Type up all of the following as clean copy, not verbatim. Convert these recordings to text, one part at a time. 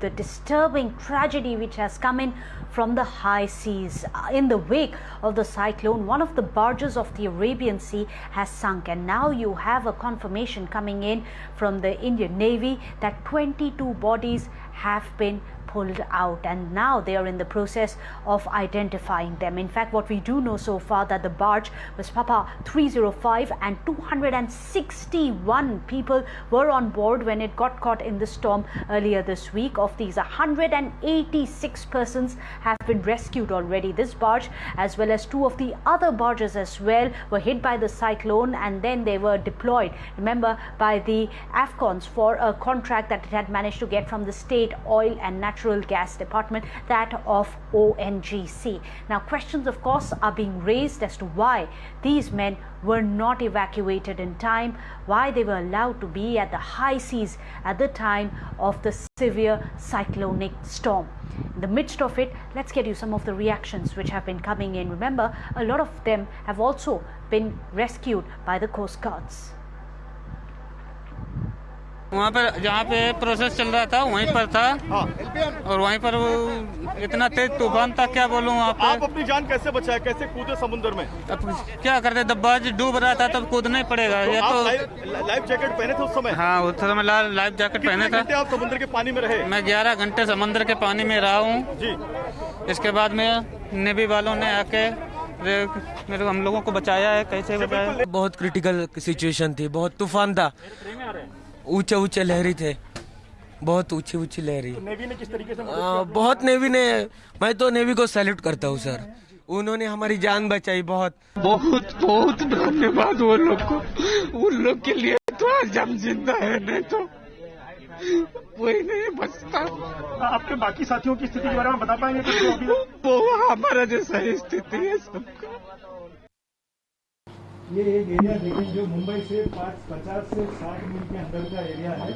the disturbing tragedy which has come in from the high seas. In the wake of the cyclone, one of the barges of the Arabian Sea has sunk, and now you have a confirmation coming in from the Indian Navy that 22 bodies have been pulled out, and now they are in the process of identifying them. In fact, what we do know so far that the barge was Papa 305 and 261 people were on board when it got caught in the storm earlier this week. Of these, 186 persons have been rescued already. This barge, as well as two of the other barges as well, were hit by the cyclone, and then they were deployed, remember, by the Afghans for a contract that it had managed to get from the State Oil and Natural Gas Department, that of ONGC. Now, questions of course are being raised as to why these men were not evacuated in time, why they were allowed to be at the high seas at the time of the severe cyclonic storm. In the midst of it, let's get you some of the reactions which have been coming in. Remember, a lot of them have also been rescued by the Coast Guards. वहाँ पर जहाँ पे process चल रहा था वहीं पर था। और वहीं पर वो इतना तेज तूफान था, क्या बोलूँ वहाँ पे। आप अपनी जान कैसे बचाए, कैसे कूदे समुद्र में? अब क्या करते, दब्बाज डूब रहा था तब कूदना ही पड़ेगा। तो ये आप तो लाइफ जैकेट पहने थे उस समय? हाँ, उस समय लाइफ जैकेट पहने कितने घंटे था। आप समुद्र के पानी में रहे? मैं 11 घंटे समुद्र के पानी में रहा हूँ जी। इसके बाद में नेवी वालों ने आके मेरे हम लोगों को बचाया है। कैसे बचाया? बहुत क्रिटिकल सिचुएशन थी, बहुत तूफान था, ऊंचे ऊंचे लहरी थे, बहुत ऊंची ऊंची लहरी। तो नेवी ने किस तरीके से बहुत नेवी ने, मैं तो नेवी को सैल्यूट करता हूँ सर, उन्होंने हमारी जान बचाई। बहुत बहुत बहुत धन्यवाद वो लोग को, उन लोग के लिए तो आज हम जिंदा है, नहीं तो कोई नहीं बचता। आपके बाकी साथियों की स्थिति के बारे में बता पाएंगे? वो हमारा जैसा ही स्थिति है सबका। ये एक एरिया देखें जो मुंबई से 50 से 60 मील के अंदर का एरिया है।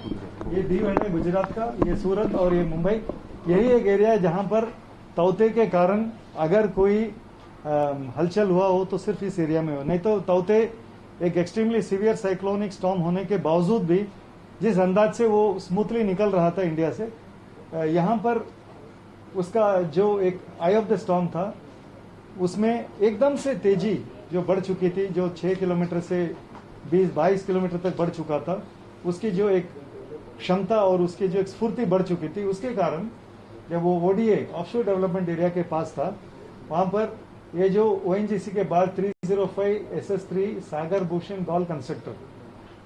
ये दीव है गुजरात का, ये सूरत और ये मुंबई, यही एक एरिया है जहां पर तौते के कारण अगर कोई हलचल हुआ हो तो सिर्फ इस एरिया में हो, नहीं तो तौते एक एक्सट्रीमली सीवियर साइक्लोनिक स्टॉर्म होने के बावजूद भी जिस अंदाज से वो स्मूथली निकल रहा था इंडिया से, यहाँ पर उसका जो एक आई ऑफ द स्टॉर्म था उसमें एकदम से तेजी जो बढ़ चुकी थी, जो 6 किलोमीटर से 20-22 किलोमीटर तक बढ़ चुका था, उसकी जो एक क्षमता और उसकी जो एक स्फूर्ति बढ़ चुकी थी, उसके कारण जब वो ओडीए ऑफशोर डेवलपमेंट एरिया के पास था, वहां पर ये जो ओएनजीसी के बाद 305 SS3 सागर भूषण गॉल कंस्ट्रक्टर,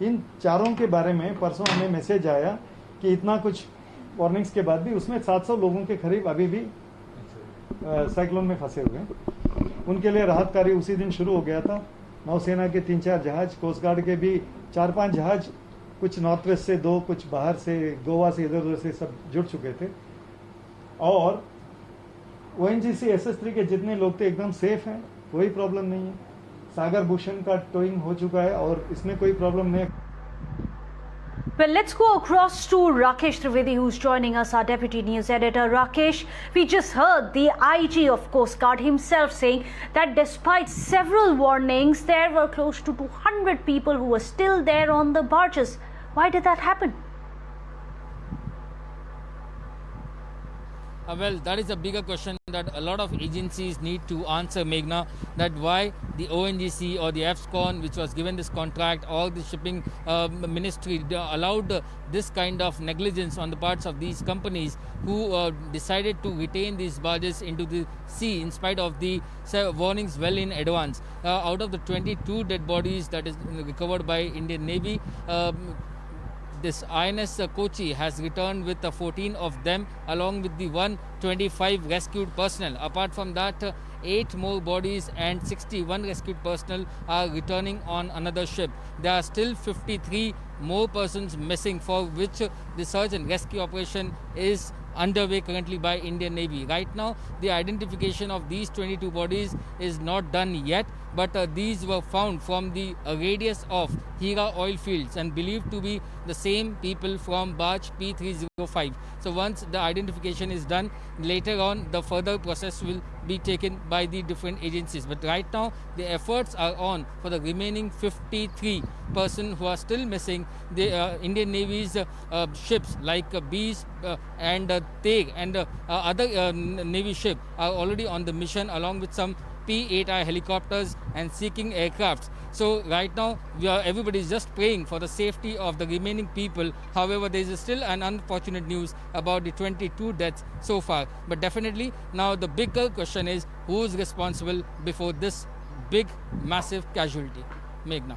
इन चारों के बारे में परसों हमें मैसेज आया कि इतना कुछ वार्निंग्स के बाद भी उसमें 700 लोगों के करीब अभी भी साइक्लोन में फंसे हुए हैं। उनके लिए राहत कार्य उसी दिन शुरू हो गया था। नौसेना के 3-4 जहाज, कोस्ट गार्ड के भी 4-5 जहाज, कुछ नॉर्थ वेस्ट से 2, कुछ बाहर से गोवा से इधर उधर से सब जुड़ चुके थे। और ओएनजीसी SS3 के जितने लोग थे एकदम सेफ हैं, कोई प्रॉब्लम नहीं है। सागर भूषण का टोइंग हो चुका है और इसमें कोई प्रॉब्लम नहीं है। Well, let's go across to Rakesh Trivedi, who's joining us, our Deputy News Editor. Rakesh, we just heard the IG of Coast Guard himself saying that despite several warnings, there were close to 200 people who were still there on the barges. Why did that happen? Well, that is a bigger question that a lot of agencies need to answer, Meghna, that why the ONGC or the AFSCON, which was given this contract, or the shipping ministry allowed this kind of negligence on the parts of these companies who decided to retain these barges into the sea in spite of the warnings well in advance. Out of the 22 dead bodies that is recovered by Indian Navy, this INS Kochi has returned with 14 of them along with the 125 rescued personnel. Apart from that, 8 more bodies and 61 rescued personnel are returning on another ship. There are still 53 more persons missing, for which the search and rescue operation is underway currently by Indian Navy. Right now, the identification of these 22 bodies is not done yet, but these were found from the radius of Hira oil fields and believed to be the same people from barge P305. So once the identification is done, later on the further process will be taken by the different agencies. But right now the efforts are on for the remaining 53 persons who are still missing. The Indian Navy's ships like Bees and Teg and other Navy ship are already on the mission along with some P-8I helicopters and seeking aircrafts. So right now everybody is just praying for the safety of the remaining people. However, there is still an unfortunate news about the 22 deaths so far. But definitely now the bigger question is who is responsible before this big massive casualty. Meghna.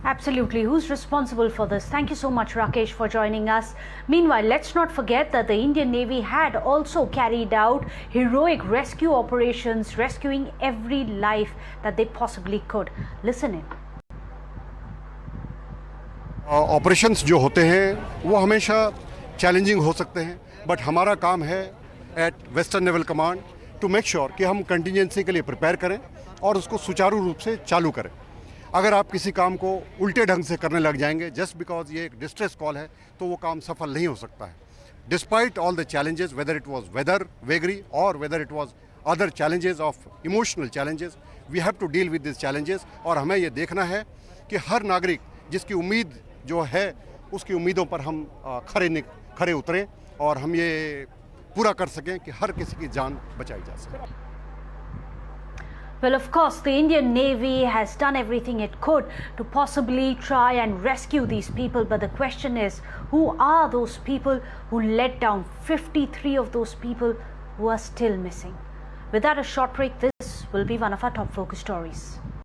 Absolutely. Who's responsible for this? Thank you so much, Rakesh, for joining us. Meanwhile, let's not forget that the Indian Navy had also carried out heroic rescue operations, rescuing every life that they possibly could. Listen in. Operations जो होते हैं वो हमेशा challenging हो सकते हैं, but हमारा काम है at Western Naval Command to make sure कि हम कंटिजेंसी के लिए प्रिपेयर करें और उसको सुचारू रूप से चालू करें. अगर आप किसी काम को उल्टे ढंग से करने लग जाएंगे जस्ट बिकॉज ये एक डिस्ट्रेस कॉल है तो वो काम सफल नहीं हो सकता है. Despite all the challenges, whether it was weather vagary और whether it was other challenges of emotional challenges, we have to deal with this challenges. और हमें ये देखना है कि हर नागरिक जिसकी उम्मीद जो है उसकी उम्मीदों पर हम खरे उतरें और हम ये पूरा कर सकें कि हर किसी की जान बचाई जा सके. Well, of course, the Indian Navy has done everything it could to possibly try and rescue these people. But the question is, who are those people who let down 53 of those people who are still missing? Without a short break, this will be one of our top focus stories.